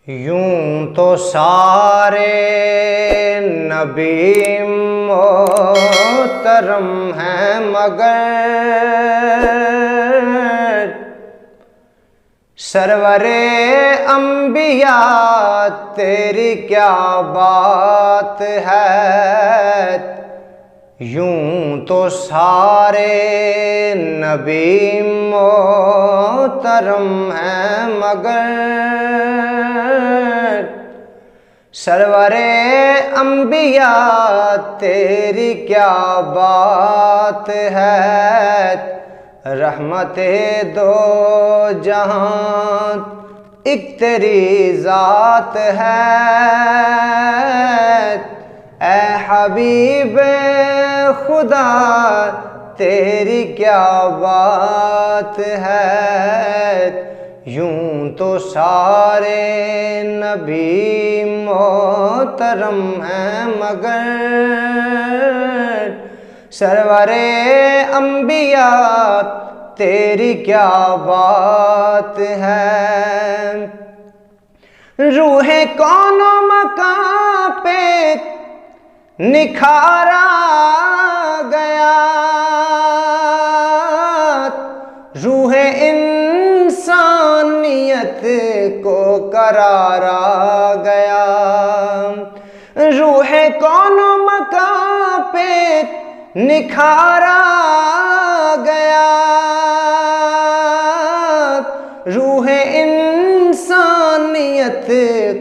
یوں تو سارے نبی محترم ہیں مگر سرور انبیاء تیری کیا بات ہے۔ یوں تو سارے نبی محترم ہیں مگر سرور انبیاء تیری کیا بات ہے۔ رحمت دو جہاں ایک تیری ذات ہے، اے حبیب خدا تیری کیا بات ہے۔ یوں تو سارے نبی محترم ہیں مگر سرور انبیاء تیری کیا بات ہے۔ روح کون و مکان پہ نکھارا گیا، روح انسانیت کو قرارا گیا۔ روح کون و مکان پہ نکھارا گیا، روح انسانیت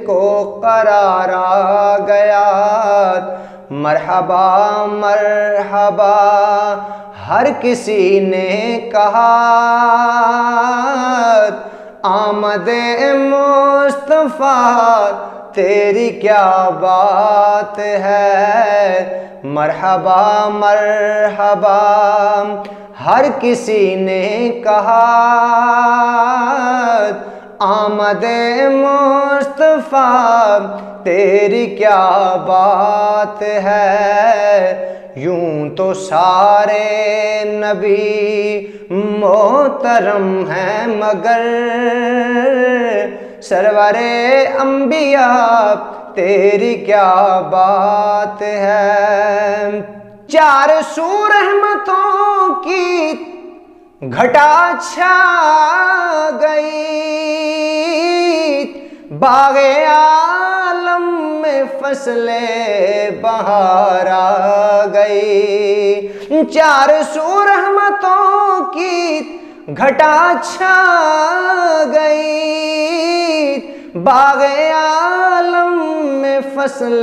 کو قرارا گیا۔ مرحبا مرحبا ہر کسی نے کہا، آمد مصطفیٰ تیری کیا بات ہے۔ مرحبا مرحبا ہر کسی نے کہا، آمد مصطفیٰ تیری کیا بات ہے۔ یوں تو سارے نبی محترم ہیں مگر سرور انبیاء تیری کیا بات ہے۔ چار سو رحمتوں کی گھٹا چھا گئی، باغ عالم میں فصل بہار آ گئی۔ چار سو رحمتوں کی گھٹا چھا گئی، باغ عالم میں فصل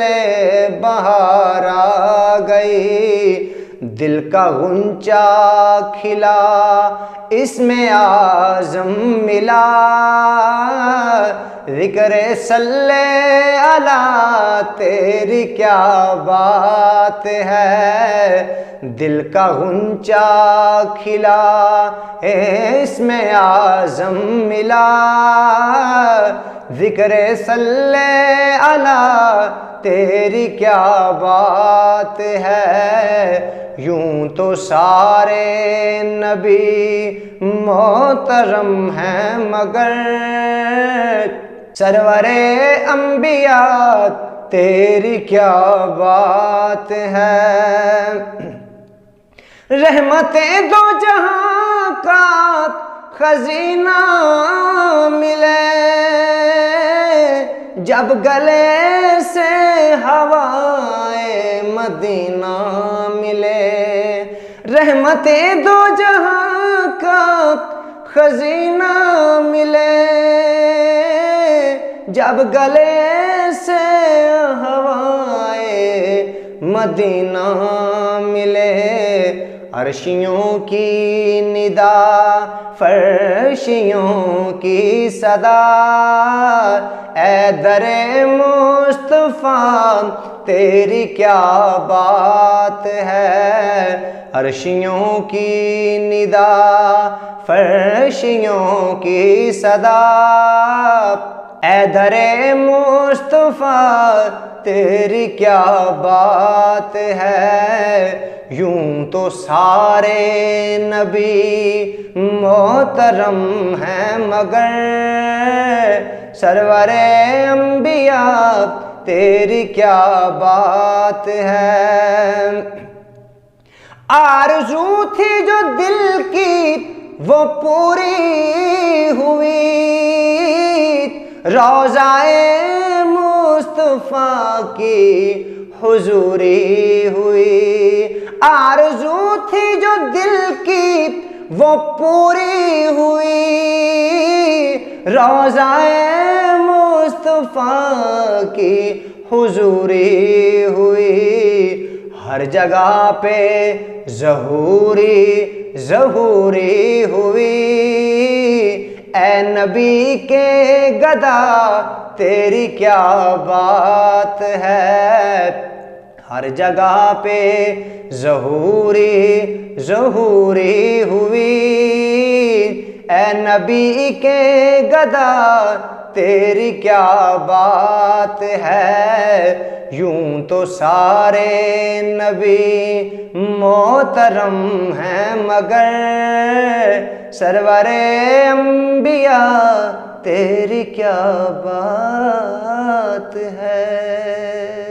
بہار آ گئی۔ دل کا غنچہ کھلا اسم اعظم ملا، ذکر صلی علی تیری کیا بات ہے۔ دل کا غنچہ کھلا اسم اعظم ملا، ذکر صلی علی تیری کیا بات ہے۔ یوں تو سارے نبی محترم ہیں مگر سرور انبیاء تیری کیا بات ہے۔ رحمت دو جہاں کا خزینہ ملے، جب گلے سے ہوائے مدینہ ملے۔ رحمت دو جہاں کا خزینہ ملے، جب گلے سے ہوائے مدینہ ملے۔ عرشیوں کی ندا فرشیوں کی صدا، اے در مصطفیٰ تیری کیا بات ہے۔ عرشیوں کی ندا فرشیوں کی صدا، اے در مصطفیٰ تیری کیا بات ہے۔ یوں تو سارے نبی محترم ہیں مگر سرور انبیاء تیری کیا بات ہے۔ آرزو تھی جو دل کی وہ پوری ہوئی، روضہ مصطفیٰ کی حضوری ہوئی۔ آرزو تھی جو دل کی وہ پوری ہوئی، روضہ مصطفیٰ کی حضوری ہوئی۔ ہر جگہ پہ ظہوری ظہوری ہوئی، اے نبی کے گدا تیری کیا بات ہے۔ ہر جگہ پہ ظہوری ظہوری ہوئی، اے نبی کے گدا تیری کیا بات ہے۔ یوں تو سارے نبی محترم ہیں مگر سرور انبیاء تیری کیا بات ہے۔